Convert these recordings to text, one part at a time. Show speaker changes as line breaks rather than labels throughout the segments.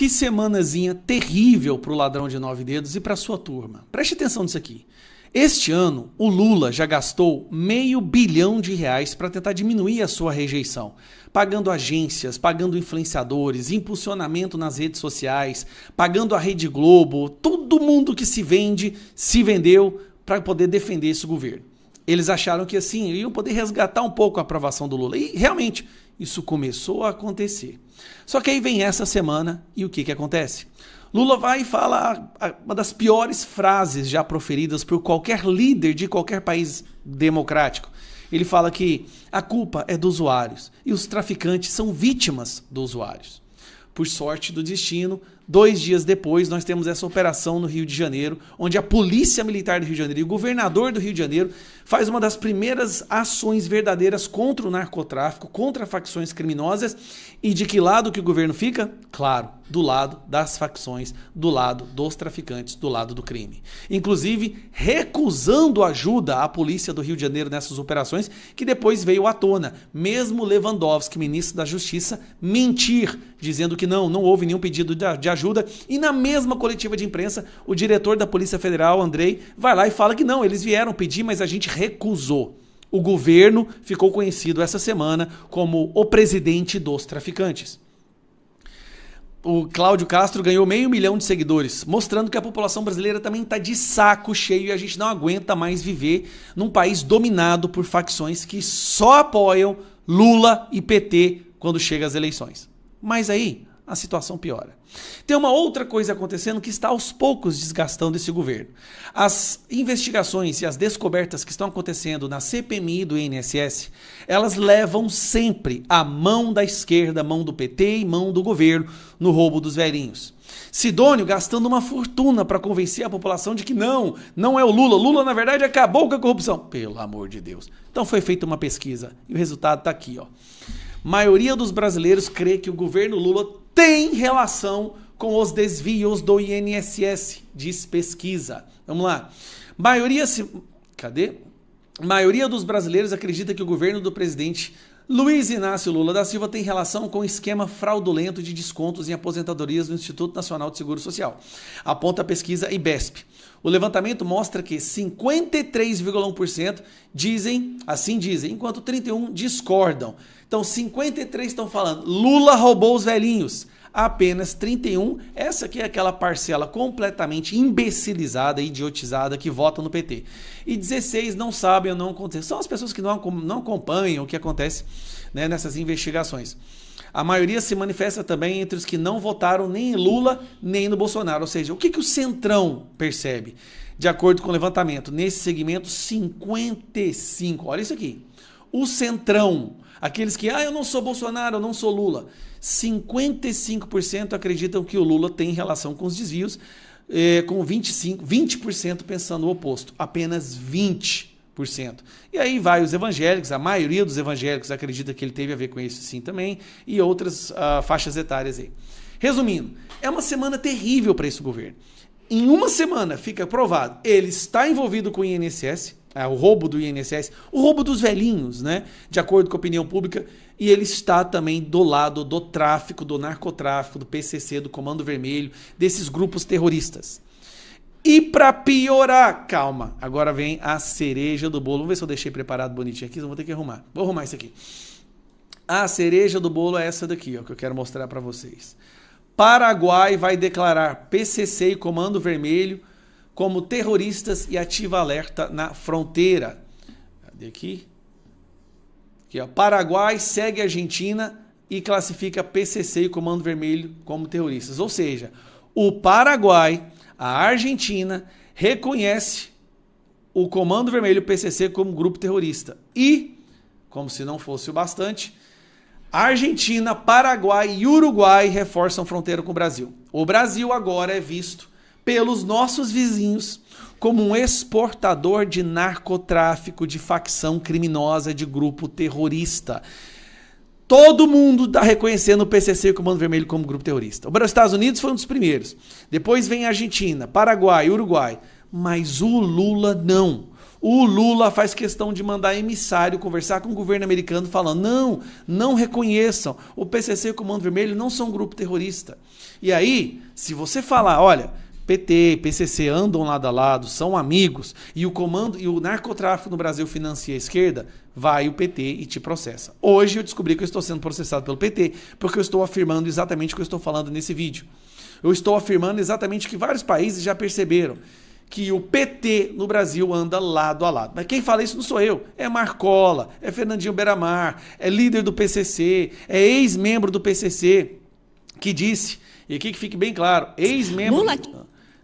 Que semanazinha terrível para o ladrão de 9 dedos e para sua turma. Preste atenção nisso aqui. Este ano, o Lula já gastou R$500 bilhão para tentar diminuir a sua rejeição, pagando agências, pagando influenciadores, impulsionamento nas redes sociais, pagando a Rede Globo, todo mundo que se vende, se vendeu para poder defender esse governo. Eles acharam que assim iam poder resgatar um pouco a aprovação do Lula. E realmente, isso começou a acontecer. Só que aí vem essa semana e o que acontece? Lula vai e fala uma das piores frases já proferidas por qualquer líder de qualquer país democrático. Ele fala que a culpa é dos usuários e os traficantes são vítimas dos usuários. Por sorte do destino, 2 dias depois, nós temos essa operação no Rio de Janeiro, onde a Polícia Militar do Rio de Janeiro e o governador do Rio de Janeiro faz uma das primeiras ações verdadeiras contra o narcotráfico, contra facções criminosas. E de que lado que o governo fica? Claro, do lado das facções, do lado dos traficantes, do lado do crime. Inclusive, recusando ajuda à Polícia do Rio de Janeiro nessas operações, que depois veio à tona. Mesmo Lewandowski, ministro da Justiça, mentir, dizendo que não houve nenhum pedido de ajuda. E na mesma coletiva de imprensa, o diretor da Polícia Federal, Andrei, vai lá e fala que não, eles vieram pedir, mas a gente recusou. O governo ficou conhecido essa semana como o presidente dos traficantes. O Cláudio Castro ganhou 500 mil de seguidores, mostrando que a população brasileira também está de saco cheio e a gente não aguenta mais viver num país dominado por facções que só apoiam Lula e PT quando chega às eleições. Mas aí a situação piora. Tem uma outra coisa acontecendo que está aos poucos desgastando esse governo. As investigações e as descobertas que estão acontecendo na CPMI do INSS, elas levam sempre a mão da esquerda, mão do PT e mão do governo no roubo dos velhinhos. Sidônio gastando uma fortuna para convencer a população de que não é o Lula. Lula, na verdade, acabou com a corrupção. Pelo amor de Deus. Então foi feita uma pesquisa e o resultado está aqui, ó. Maioria dos brasileiros crê que o governo Lula tem relação com os desvios do INSS, diz pesquisa. Vamos lá. Maioria dos brasileiros acredita que o governo do presidente Luiz Inácio Lula da Silva tem relação com o esquema fraudulento de descontos em aposentadorias do Instituto Nacional de Seguro Social, aponta a pesquisa IBESP. O levantamento mostra que 53,1% dizem, enquanto 31% discordam. Então 53% estão falando, Lula roubou os velhinhos. Apenas 31%, essa aqui é aquela parcela completamente imbecilizada, idiotizada, que vota no PT. E 16% não sabem ou não acontecem. São as pessoas que não acompanham o que acontece, né, nessas investigações. A maioria se manifesta também entre os que não votaram nem em Lula, nem no Bolsonaro. Ou seja, o que o Centrão percebe? De acordo com o levantamento, nesse segmento, 55%. Olha isso aqui. O Centrão, aqueles que, eu não sou Bolsonaro, eu não sou Lula. 55% acreditam que o Lula tem relação com os desvios, com 20% pensando o oposto. Apenas 20%. E aí vai os evangélicos, a maioria dos evangélicos acredita que ele teve a ver com isso sim também, e outras faixas etárias aí. Resumindo, é uma semana terrível para esse governo. Em uma semana fica provado, ele está envolvido com o INSS, o roubo do INSS, o roubo dos velhinhos, né? De acordo com a opinião pública, e ele está também do lado do tráfico, do narcotráfico, do PCC, do Comando Vermelho, desses grupos terroristas. E para piorar, calma, agora vem a cereja do bolo. Vamos ver se eu deixei preparado bonitinho aqui, eu vou ter que arrumar. Vou arrumar isso aqui. A cereja do bolo é essa daqui, ó, que eu quero mostrar para vocês. Paraguai vai declarar PCC e Comando Vermelho como terroristas e ativa alerta na fronteira. Cadê aqui? Aqui, ó. Paraguai segue a Argentina e classifica PCC e Comando Vermelho como terroristas. Ou seja, o Paraguai, a Argentina, reconhece o Comando Vermelho, PCC, como grupo terrorista. E, como se não fosse o bastante, Argentina, Paraguai e Uruguai reforçam fronteira com o Brasil. O Brasil agora é visto pelos nossos vizinhos como um exportador de narcotráfico, de facção criminosa, de grupo terrorista. Todo mundo está reconhecendo o PCC e o Comando Vermelho como grupo terrorista. Os Estados Unidos foi um dos primeiros. Depois vem a Argentina, Paraguai, Uruguai. Mas o Lula não. O Lula faz questão de mandar emissário conversar com o governo americano falando, não reconheçam, o PCC e o Comando Vermelho não são um grupo terrorista. E aí, se você falar, olha, PT e PCC andam lado a lado, são amigos, e o comando e o narcotráfico no Brasil financia a esquerda, vai o PT e te processa. Hoje eu descobri que eu estou sendo processado pelo PT, porque eu estou afirmando exatamente o que eu estou falando nesse vídeo. Eu estou afirmando exatamente que vários países já perceberam que o PT no Brasil anda lado a lado. Mas quem fala isso não sou eu, é Marcola, é Fernandinho Beiramar, é líder do PCC, é ex-membro do PCC, que disse, e aqui que fique bem claro, ex-membro...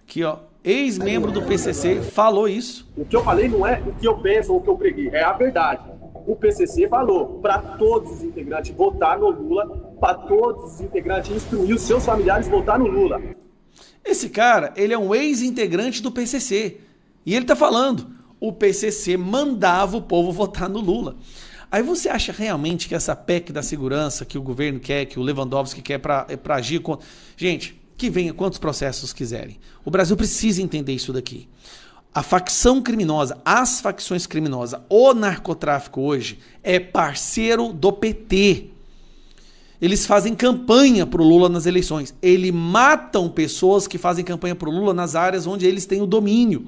Aqui, ó, ex-membro do PCC falou isso.
O que eu falei não é o que eu penso ou o que eu preguei, é a verdade. O PCC falou para todos os integrantes votar no Lula, para todos os integrantes instruir os seus familiares votar no Lula.
Esse cara, ele é um ex-integrante do PCC. E ele tá falando, o PCC mandava o povo votar no Lula. Aí você acha realmente que essa PEC da segurança que o governo quer, que o Lewandowski quer para agir contra... Gente, que venha quantos processos quiserem. O Brasil precisa entender isso daqui. A facção criminosa, as facções criminosas, o narcotráfico hoje é parceiro do PT. Eles fazem campanha para o Lula nas eleições. Eles matam pessoas que fazem campanha para o Lula nas áreas onde eles têm o domínio.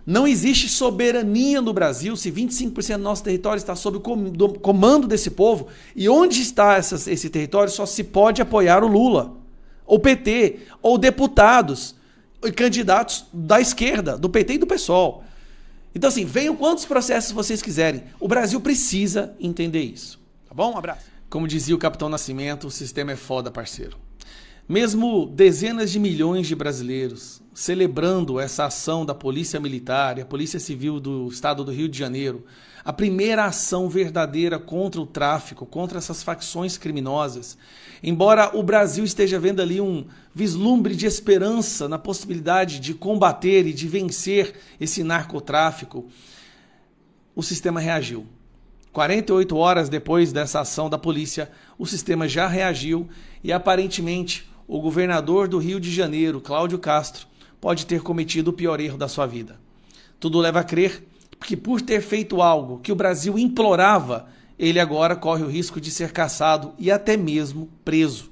Não existe soberania no Brasil se 25% do nosso território está sob o comando desse povo. E onde está esse território só se pode apoiar o Lula, ou PT, ou deputados, e candidatos da esquerda, do PT e do PSOL. Então assim, venham quantos processos vocês quiserem. O Brasil precisa entender isso. Tá bom? Um abraço. Como dizia o Capitão Nascimento, o sistema é foda, parceiro. Mesmo dezenas de milhões de brasileiros celebrando essa ação da Polícia Militar e a Polícia Civil do Estado do Rio de Janeiro, a primeira ação verdadeira contra o tráfico, contra essas facções criminosas, embora o Brasil esteja vendo ali um vislumbre de esperança na possibilidade de combater e de vencer esse narcotráfico, o sistema reagiu. 48 horas depois dessa ação da polícia, o sistema já reagiu e aparentemente o governador do Rio de Janeiro, Cláudio Castro, pode ter cometido o pior erro da sua vida. Tudo leva a crer que por ter feito algo que o Brasil implorava, ele agora corre o risco de ser caçado e até mesmo preso.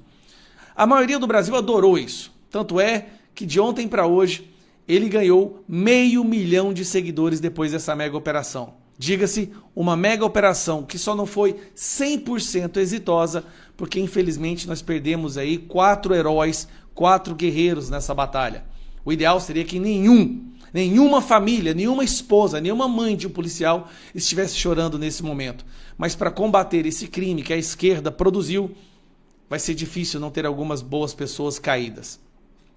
A maioria do Brasil adorou isso. Tanto é que de ontem para hoje ele ganhou 500 mil de seguidores depois dessa mega operação. Diga-se, uma mega operação que só não foi 100% exitosa, porque infelizmente nós perdemos aí 4 heróis, 4 guerreiros nessa batalha. O ideal seria que nenhuma família, nenhuma esposa, nenhuma mãe de um policial estivesse chorando nesse momento. Mas para combater esse crime que a esquerda produziu, vai ser difícil não ter algumas boas pessoas caídas.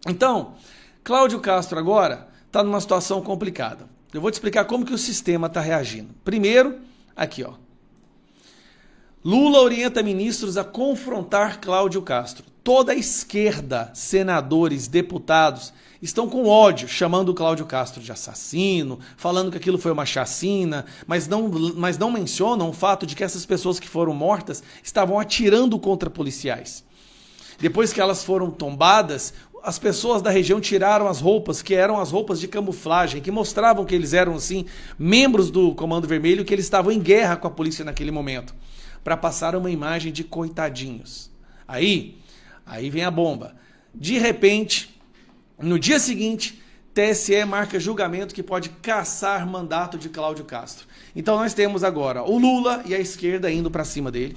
Então, Cláudio Castro agora está numa situação complicada. Eu vou te explicar como que o sistema está reagindo. Primeiro, aqui ó. Lula orienta ministros a confrontar Cláudio Castro. Toda a esquerda, senadores, deputados, estão com ódio, chamando o Cláudio Castro de assassino, falando que aquilo foi uma chacina, mas não mencionam o fato de que essas pessoas que foram mortas estavam atirando contra policiais. Depois que elas foram tombadas, as pessoas da região tiraram as roupas, que eram as roupas de camuflagem, que mostravam que eles eram, assim, membros do Comando Vermelho, que eles estavam em guerra com a polícia naquele momento, para passar uma imagem de coitadinhos. Aí vem a bomba. De repente, no dia seguinte, TSE marca julgamento que pode cassar mandato de Cláudio Castro. Então nós temos agora o Lula e a esquerda indo para cima dele.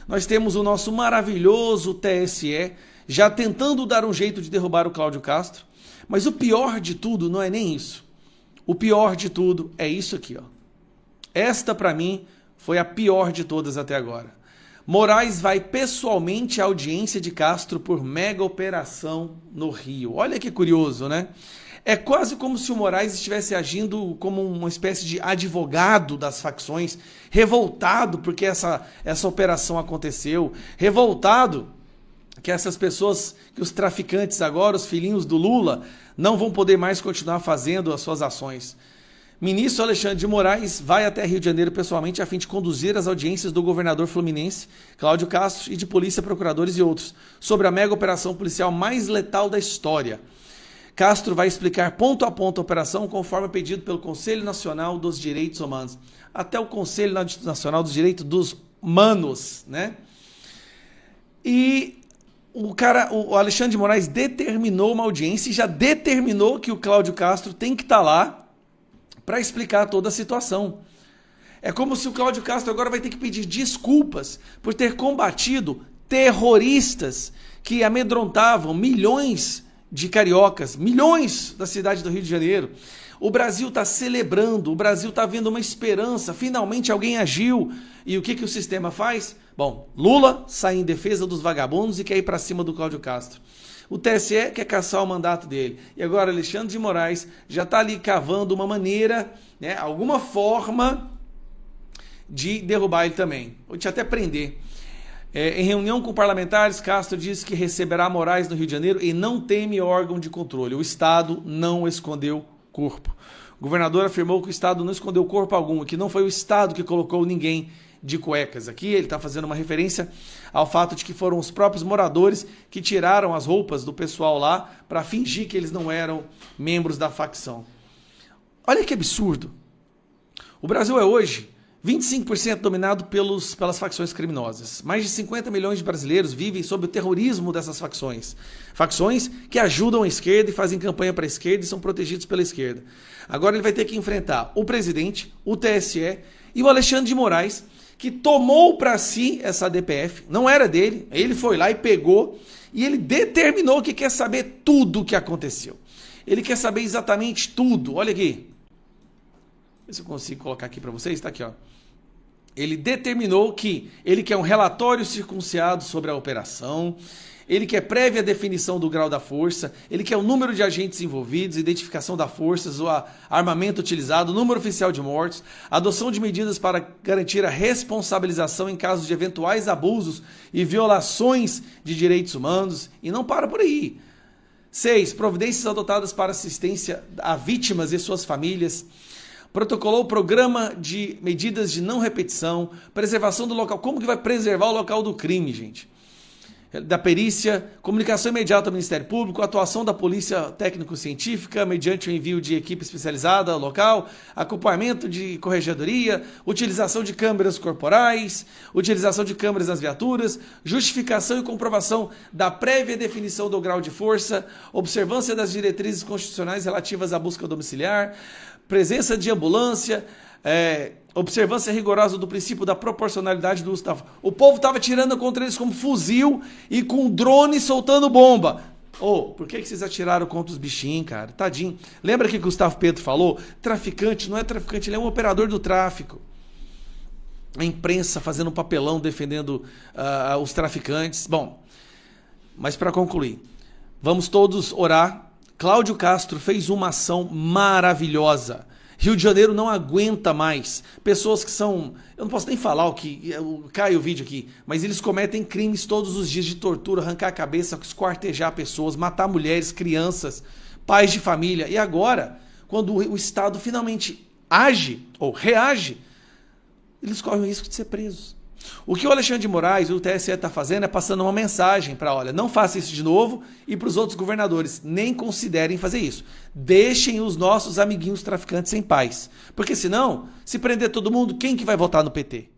Nós temos o nosso maravilhoso TSE já tentando dar um jeito de derrubar o Cláudio Castro. Mas o pior de tudo não é nem isso. O pior de tudo é isso aqui, ó. Esta, para mim, foi a pior de todas até agora. Moraes vai pessoalmente à audiência de Castro por mega operação no Rio. Olha que curioso, né? É quase como se o Moraes estivesse agindo como uma espécie de advogado das facções, revoltado porque essa operação aconteceu, revoltado que essas pessoas, que os traficantes agora, os filhinhos do Lula, não vão poder mais continuar fazendo as suas ações. Ministro Alexandre de Moraes vai até Rio de Janeiro pessoalmente a fim de conduzir as audiências do governador fluminense, Cláudio Castro, e de polícia, procuradores e outros, sobre a mega operação policial mais letal da história. Castro vai explicar ponto a ponto a operação conforme pedido pelo Conselho Nacional dos Direitos Humanos. Até o Conselho Nacional dos Direitos dos Humanos, né? E o Alexandre de Moraes determinou uma audiência e já determinou que o Cláudio Castro tem que estar lá para explicar toda a situação. É como se o Cláudio Castro agora vai ter que pedir desculpas por ter combatido terroristas que amedrontavam milhões de cariocas, milhões da cidade do Rio de Janeiro. O Brasil está celebrando, o Brasil está vendo uma esperança, finalmente alguém agiu. E o que o sistema faz? Bom, Lula sai em defesa dos vagabundos e quer ir para cima do Cláudio Castro. O TSE quer caçar o mandato dele. E agora Alexandre de Moraes já está ali cavando uma maneira, né, alguma forma de derrubar ele também. Vou te até prender. Em reunião com parlamentares, Castro disse que receberá Moraes no Rio de Janeiro e não teme órgão de controle. O Estado não escondeu corpo. O governador afirmou que o Estado não escondeu corpo algum, que não foi o Estado que colocou ninguém de cuecas. Aqui ele está fazendo uma referência ao fato de que foram os próprios moradores que tiraram as roupas do pessoal lá para fingir que eles não eram membros da facção. Olha que absurdo. O Brasil é hoje 25% dominado pelas facções criminosas. Mais de 50 milhões de brasileiros vivem sob o terrorismo dessas facções. Facções que ajudam a esquerda e fazem campanha para a esquerda e são protegidos pela esquerda. Agora ele vai ter que enfrentar o presidente, o TSE e o Alexandre de Moraes, que tomou para si essa DPF, não era dele, ele foi lá e pegou, e ele determinou que quer saber tudo o que aconteceu. Ele quer saber exatamente tudo. Olha aqui. Ver se eu consigo colocar aqui para vocês, está aqui, ó. Ele determinou que ele quer um relatório circunciado sobre a operação, ele quer prévia definição do grau da força, ele quer o número de agentes envolvidos, identificação das forças, o armamento utilizado, número oficial de mortos, adoção de medidas para garantir a responsabilização em caso de eventuais abusos e violações de direitos humanos, e não para por aí. 6. Providências adotadas para assistência a vítimas e suas famílias. Protocolou o programa de medidas de não repetição, preservação do local. Como que vai preservar o local do crime, gente? Da perícia, comunicação imediata ao Ministério Público, atuação da Polícia Técnico-Científica mediante o envio de equipe especializada ao local, acompanhamento de corregedoria, utilização de câmeras corporais, utilização de câmeras nas viaturas, justificação e comprovação da prévia definição do grau de força, observância das diretrizes constitucionais relativas à busca domiciliar, presença de ambulância, observância rigorosa do princípio da proporcionalidade do uso da... O povo estava tirando contra eles como fuzil e com drone soltando bomba. Por que vocês atiraram contra os bichinhos, cara? Tadinho. Lembra que Gustavo Petro falou? Traficante não é traficante, ele é um operador do tráfico. A imprensa fazendo um papelão defendendo os traficantes. Bom, mas para concluir, vamos todos orar. Cláudio Castro fez uma ação maravilhosa. Rio de Janeiro não aguenta mais. Pessoas que são... Eu não posso nem falar o que... Cai o vídeo aqui. Mas eles cometem crimes todos os dias de tortura, arrancar a cabeça, esquartejar pessoas, matar mulheres, crianças, pais de família. E agora, quando o Estado finalmente age ou reage, eles correm o risco de ser presos. O que o Alexandre de Moraes e o TSE está fazendo é passando uma mensagem para, olha, não faça isso de novo, e para os outros governadores, nem considerem fazer isso. Deixem os nossos amiguinhos traficantes em paz. Porque senão, se prender todo mundo, quem que vai votar no PT?